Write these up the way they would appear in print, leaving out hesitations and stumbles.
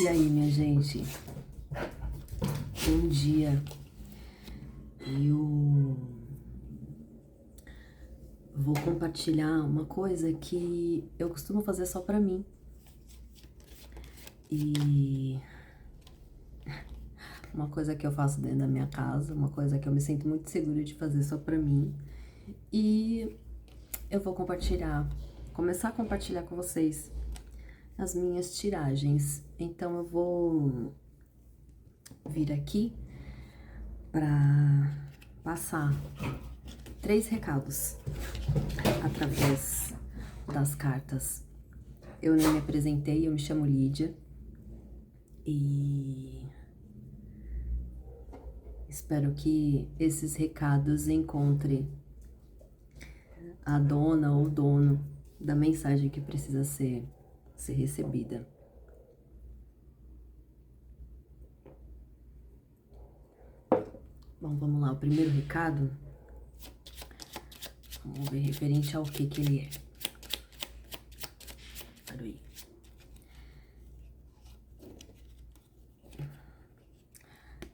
E aí, minha gente? Bom dia. Eu vou compartilhar uma coisa que eu costumo fazer só pra mim. E uma coisa que eu faço dentro da minha casa, uma coisa que eu me sinto muito segura de fazer só pra mim. E eu vou começar a compartilhar com vocês as minhas tiragens. Então eu vou vir aqui pra passar 3 recados através das cartas. Eu nem me apresentei, eu me chamo Lídia e espero que esses recados encontrem a dona ou dono da mensagem que precisa ser recebida. Bom, vamos lá, o primeiro recado, vamos ver referente ao que ele é. Para aí.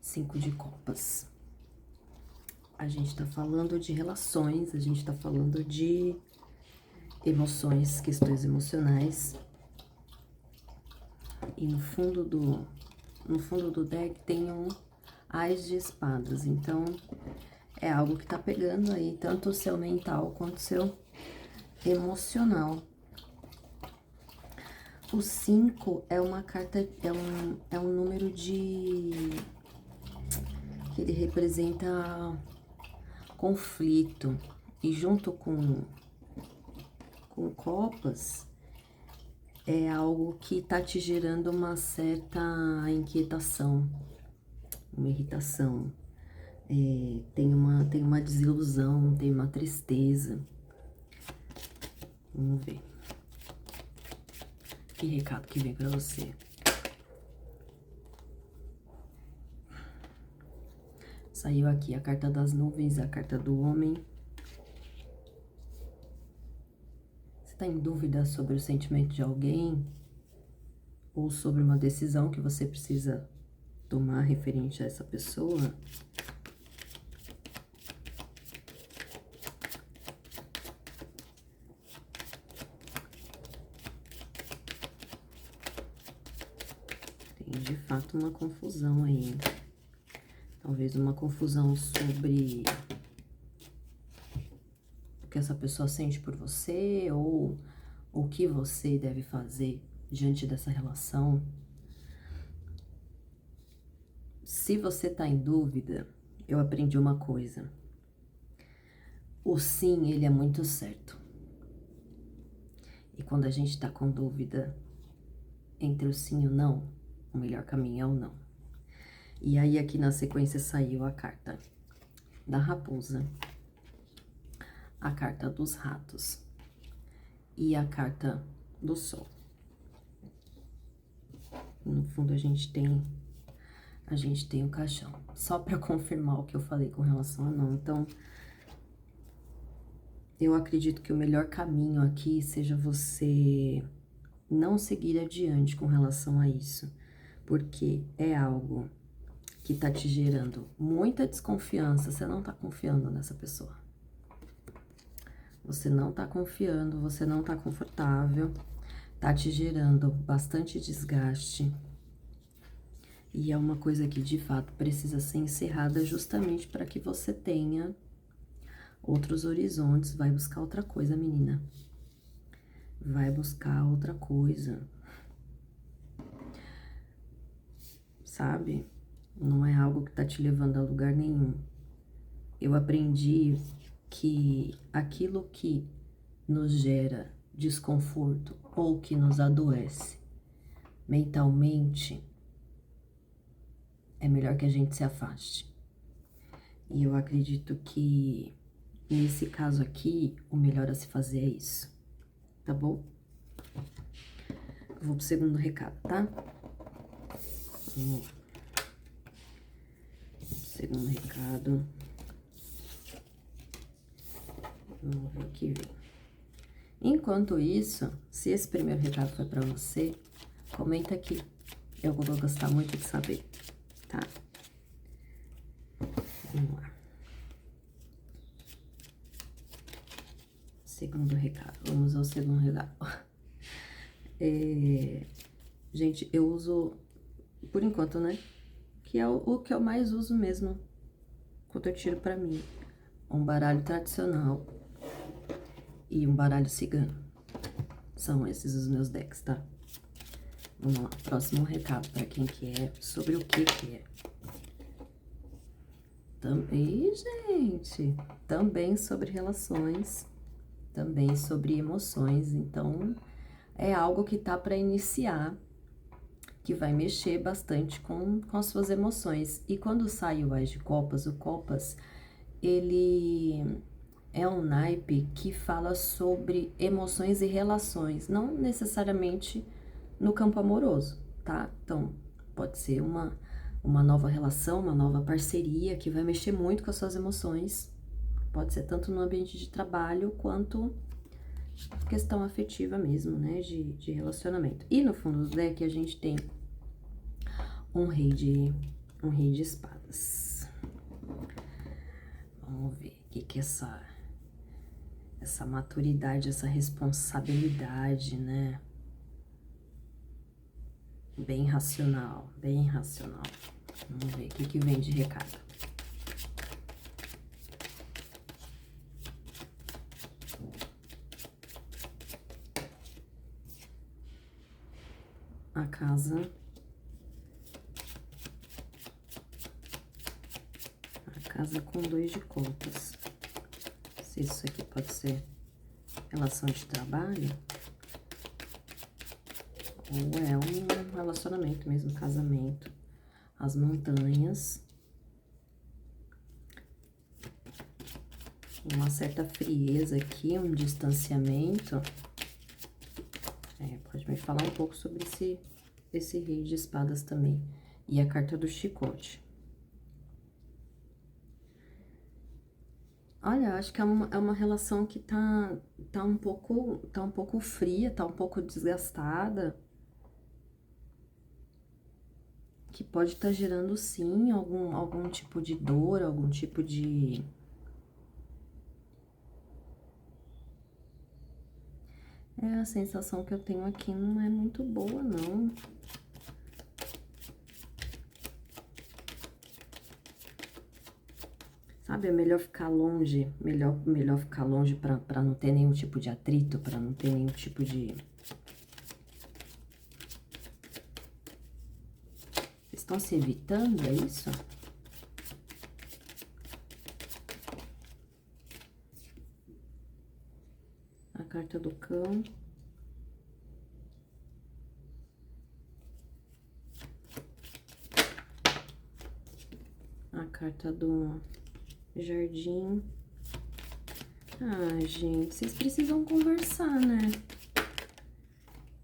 5 de copas. A gente tá falando de relações, a gente tá falando de emoções, questões emocionais. E no fundo do deck tem um Ás de espadas, então é algo que tá pegando aí, tanto o seu mental quanto o seu emocional. O 5 é uma carta, é um número que ele representa conflito, e junto com copas, é algo que tá te gerando uma certa inquietação, uma irritação, tem uma desilusão, tem uma tristeza. Vamos ver. Que recado que vem pra você? Saiu aqui a carta das nuvens, a carta do homem. Você tá em dúvida sobre o sentimento de alguém? Ou sobre uma decisão que você precisa tomar referente a essa pessoa? Tem de fato uma confusão aí. Talvez uma confusão sobre o que essa pessoa sente por você ou o que você deve fazer diante dessa relação. Se você tá em dúvida, eu aprendi uma coisa. O sim, ele é muito certo. E quando a gente tá com dúvida entre o sim e o não, o melhor caminho é o não. E aí, aqui na sequência, saiu a carta da raposa, a carta dos ratos e a carta do sol. No fundo, a gente tem o caixão. Só para confirmar o que eu falei com relação a não. Então, eu acredito que o melhor caminho aqui seja você não seguir adiante com relação a isso, porque é algo que tá te gerando muita desconfiança. Você não tá confiando nessa pessoa. Você não tá confiando, você não tá confortável, tá te gerando bastante desgaste. E é uma coisa que, de fato, precisa ser encerrada justamente para que você tenha outros horizontes. Vai buscar outra coisa, menina. Vai buscar outra coisa. Sabe? Não é algo que tá te levando a lugar nenhum. Eu aprendi que aquilo que nos gera desconforto ou que nos adoece mentalmente, é melhor que a gente se afaste. E eu acredito que, nesse caso aqui, o melhor a se fazer é isso, tá bom? Vou pro segundo recado, tá? Vamos lá. Segundo recado. Vamos ver o que vem. Enquanto isso, se esse primeiro recado foi pra você, comenta aqui. eu vou gostar muito de saber, tá? Vamos lá. Segundo recado, vamos ao segundo recado. Gente, eu uso, por enquanto, né? Que é o que eu mais uso mesmo, quando eu tiro pra mim. Um baralho tradicional e um baralho cigano. São esses os meus decks, tá? Vamos lá, próximo recado pra quem que é, sobre o que é. Também, gente, também sobre relações, também sobre emoções. Então, é algo que tá para iniciar, que vai mexer bastante com as suas emoções. E quando sai o Ás de Copas, o Copas, ele é um naipe que fala sobre emoções e relações, não necessariamente no campo amoroso, tá? Então, pode ser uma nova relação, uma nova parceria que vai mexer muito com as suas emoções. Pode ser tanto no ambiente de trabalho quanto questão afetiva mesmo, né? De relacionamento. E no fundo do deck a gente tem um rei de espadas. Vamos ver o que é essa maturidade, essa responsabilidade, né? Bem racional, bem racional. Vamos ver o que vem de recado. A casa com 2 de copas. Se isso aqui pode ser relação de trabalho, ou é um relacionamento mesmo, casamento. As montanhas. Uma certa frieza aqui, um distanciamento. Pode me falar um pouco sobre esse rei de espadas também. E a carta do chicote. Olha, acho que é uma relação que tá um pouco fria, tá um pouco desgastada. Que pode estar gerando, sim, algum tipo de dor, algum tipo de... a sensação que eu tenho aqui não é muito boa, não. Sabe, é melhor ficar longe, melhor ficar longe pra não ter nenhum tipo de atrito, pra não ter nenhum tipo de... Vocês estão se evitando, é isso? A carta do cão. A carta do jardim. Ah, gente, vocês precisam conversar, né?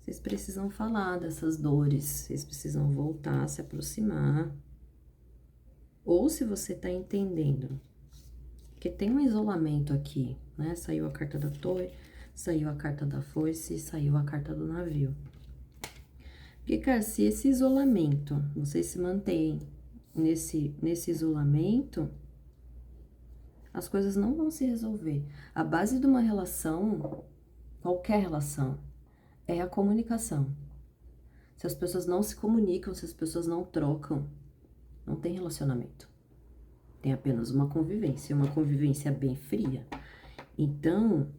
Vocês precisam falar dessas dores, vocês precisam voltar, se aproximar. Ou se você tá entendendo, porque tem um isolamento aqui, né? Saiu a carta da torre, saiu a carta da foice, saiu a carta do navio. Porque, cara, se esse isolamento, vocês se mantêm nesse isolamento, as coisas não vão se resolver. A base de uma relação, qualquer relação, é a comunicação. Se as pessoas não se comunicam, se as pessoas não trocam, não tem relacionamento. Tem apenas uma convivência bem fria. Então,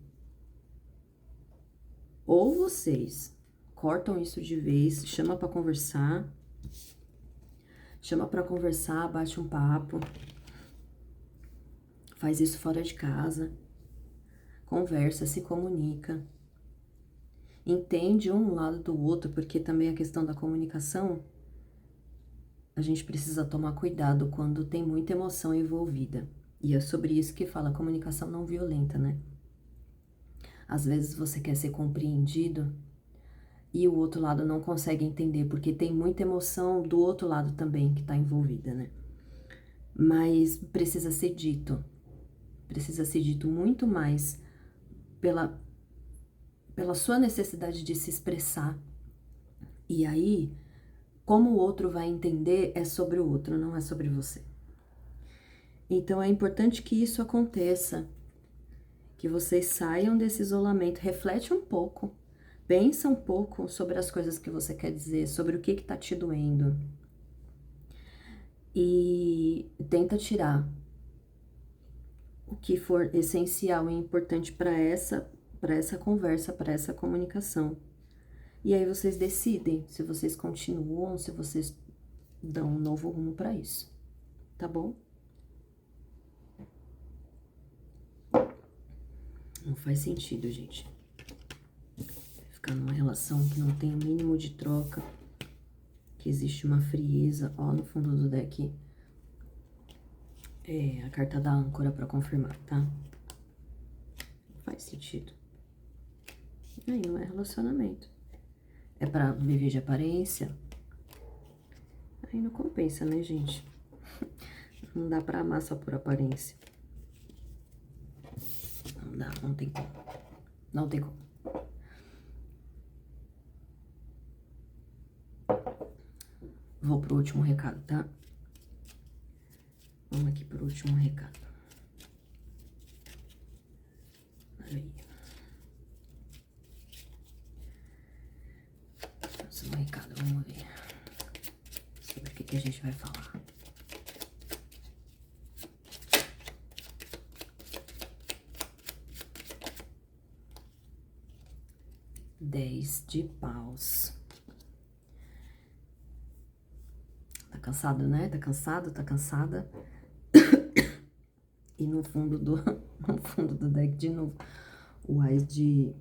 ou vocês cortam isso de vez, chama pra conversar, bate um papo, faz isso fora de casa, conversa, se comunica, entende um lado do outro, porque também a questão da comunicação, a gente precisa tomar cuidado quando tem muita emoção envolvida. E é sobre isso que fala a comunicação não violenta, né? Às vezes você quer ser compreendido e o outro lado não consegue entender, porque tem muita emoção do outro lado também que tá envolvida, né? Mas precisa ser dito muito mais pela sua necessidade de se expressar. E aí, como o outro vai entender é sobre o outro, não é sobre você. Então, é importante que isso aconteça, que vocês saiam desse isolamento, reflete um pouco, pensa um pouco sobre as coisas que você quer dizer, sobre o que tá te doendo. E tenta tirar o que for essencial e importante para essa conversa, para essa comunicação. E aí vocês decidem se vocês continuam, se vocês dão um novo rumo para isso, tá bom? Não faz sentido, gente. Ficar numa relação que não tem o mínimo de troca, que existe uma frieza, ó, no fundo do deck. É a carta da âncora pra confirmar, tá? Não faz sentido. Aí não é relacionamento. É pra viver de aparência. Aí não compensa, né, gente? Não dá pra amar só por aparência. Não dá, não tem como. Não tem como. Vou pro último recado, tá? Vamos aqui pro último recado. Aí. Próximo recado, vamos ver. Sobre o que a gente vai falar. Dez de paus. Tá cansado, né? Tá cansado, tá cansada. E no fundo do deck, de novo, o Ás de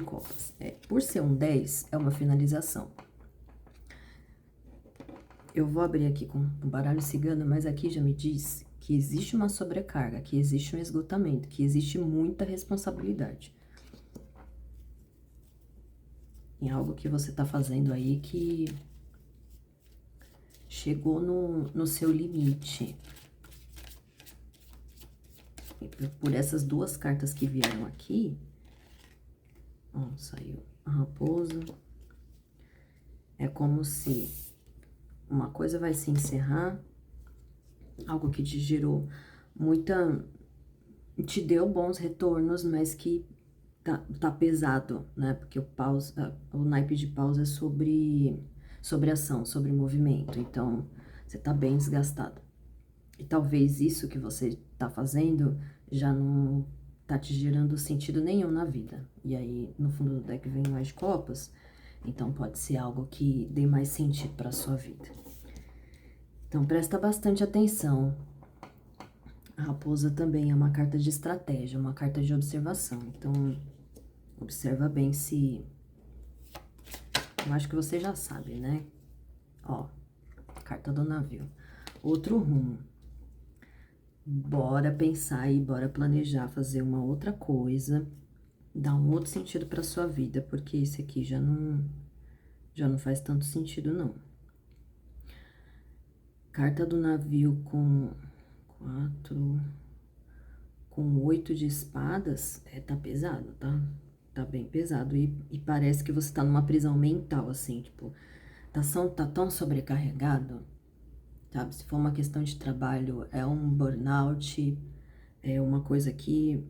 copas. Por ser um 10, é uma finalização. Eu vou abrir aqui com o baralho cigano, mas aqui já me diz que existe uma sobrecarga, que existe um esgotamento, que existe muita responsabilidade. Em algo que você tá fazendo aí que chegou no seu limite. E por essas duas cartas que vieram aqui, ó, saiu a raposa. É como se uma coisa vai se encerrar, algo que te gerou te deu bons retornos, mas que tá pesado, né? Porque o naipe de paus é sobre ação, sobre movimento. Então, você tá bem desgastado. E talvez isso que você tá fazendo já não tá te gerando sentido nenhum na vida. E aí, no fundo do deck vem o Ás de copas, então pode ser algo que dê mais sentido pra sua vida. Então, presta bastante atenção. A raposa também é uma carta de estratégia, uma carta de observação. Então, observa bem se... Eu acho que você já sabe, né? Ó, carta do navio. Outro rumo. Bora pensar e bora planejar fazer uma outra coisa, dar um outro sentido para sua vida, porque esse aqui já não faz tanto sentido, não. Carta do navio com 8 de espadas, tá pesado, tá? Tá bem pesado e parece que você tá numa prisão mental, assim, tipo, tá tão sobrecarregado, sabe? Se for uma questão de trabalho, é um burnout, é uma coisa que,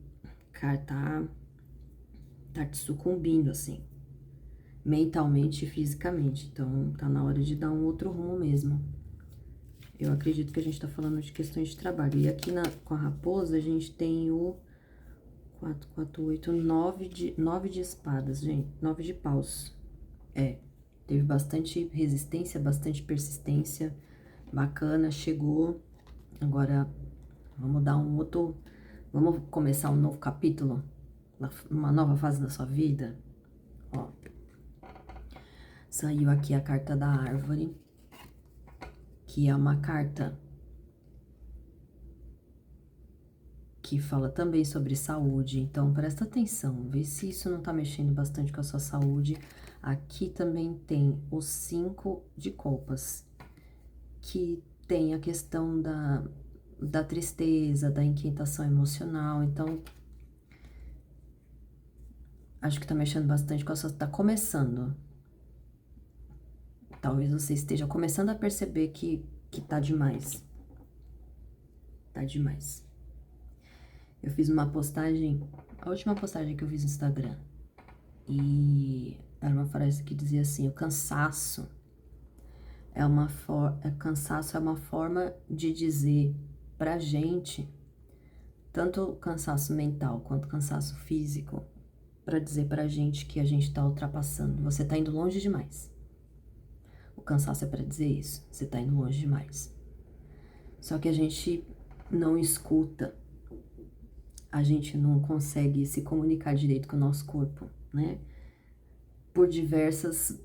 cara, tá te sucumbindo, assim, mentalmente e fisicamente. Então, tá na hora de dar um outro rumo mesmo. Eu acredito que a gente tá falando de questões de trabalho. E aqui com a raposa, a gente tem o 4, 4, 8, 9 de espadas, gente. 9 de paus. Teve bastante resistência, bastante persistência. Bacana, chegou. Agora, vamos dar um outro... Vamos começar um novo capítulo? Uma nova fase da sua vida? Ó. Saiu aqui a carta da árvore, que é uma carta que fala também sobre saúde. Então, presta atenção, vê se isso não tá mexendo bastante com a sua saúde. Aqui também tem os 5 de copas, que tem a questão da tristeza, da inquietação emocional. Então, acho que tá mexendo bastante com a sua... Tá começando Talvez você esteja começando a perceber que tá demais. Tá demais. Eu fiz uma postagem, a última postagem que eu fiz no Instagram, e era uma frase que dizia assim: o cansaço é uma forma de dizer pra gente, tanto cansaço mental quanto cansaço físico, pra dizer pra gente que a gente tá ultrapassando, você tá indo longe demais. O cansaço é pra dizer isso, você tá indo longe demais. Só que a gente não escuta, a gente não consegue se comunicar direito com o nosso corpo, né? Por diversas,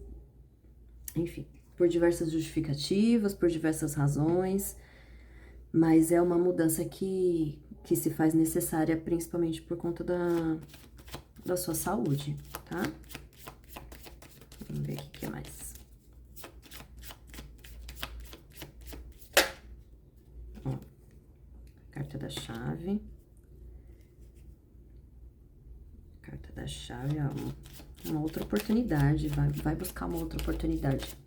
enfim, por diversas justificativas, por diversas razões, mas é uma mudança que se faz necessária principalmente por conta da sua saúde, tá? Vamos ver o que é mais. Ó, carta da chave. Carta da chave, ó, uma outra oportunidade, vai buscar uma outra oportunidade.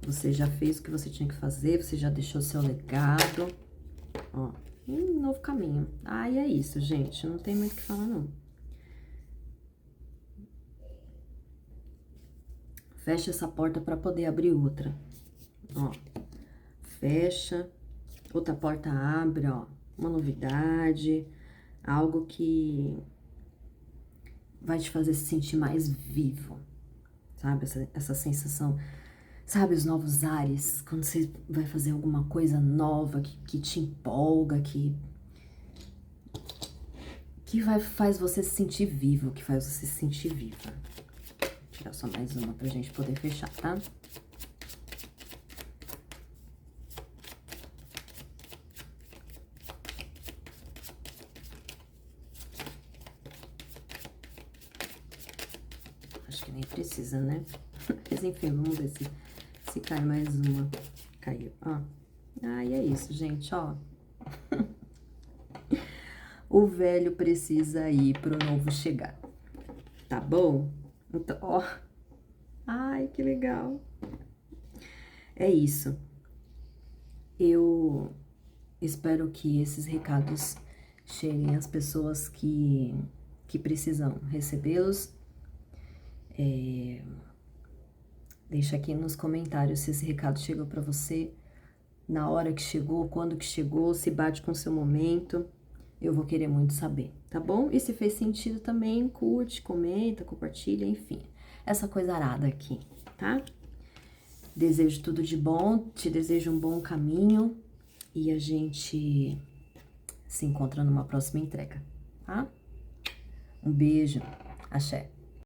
Você já fez o que você tinha que fazer, você já deixou seu legado, ó, um novo caminho. Ah, e é isso, gente, não tem muito o que falar, não. Fecha essa porta para poder abrir outra, ó, fecha, outra porta abre, ó, uma novidade, algo que vai te fazer se sentir mais vivo, sabe? Essa sensação, sabe, os novos ares, quando você vai fazer alguma coisa nova, que te empolga, faz você se sentir vivo, que faz você se sentir viva. Vou tirar só mais uma pra gente poder fechar, tá? Acho que nem precisa, né? Mas enfim, vamos ver se cai mais uma. Caiu, ó. Ah, e é isso, gente, ó. O velho precisa ir pro novo chegar, tá bom? Então, ó. Ai, que legal. É isso. Eu espero que esses recados cheguem às pessoas que precisam recebê-los. Deixa aqui nos comentários se esse recado chegou para você, na hora que chegou, quando que chegou, se bate com o seu momento. Eu vou querer muito saber, tá bom? E se fez sentido também, curte, comenta, compartilha, enfim. Essa coisa arada aqui, tá? Desejo tudo de bom, te desejo um bom caminho e a gente se encontra numa próxima entrega, tá? Um beijo, axé.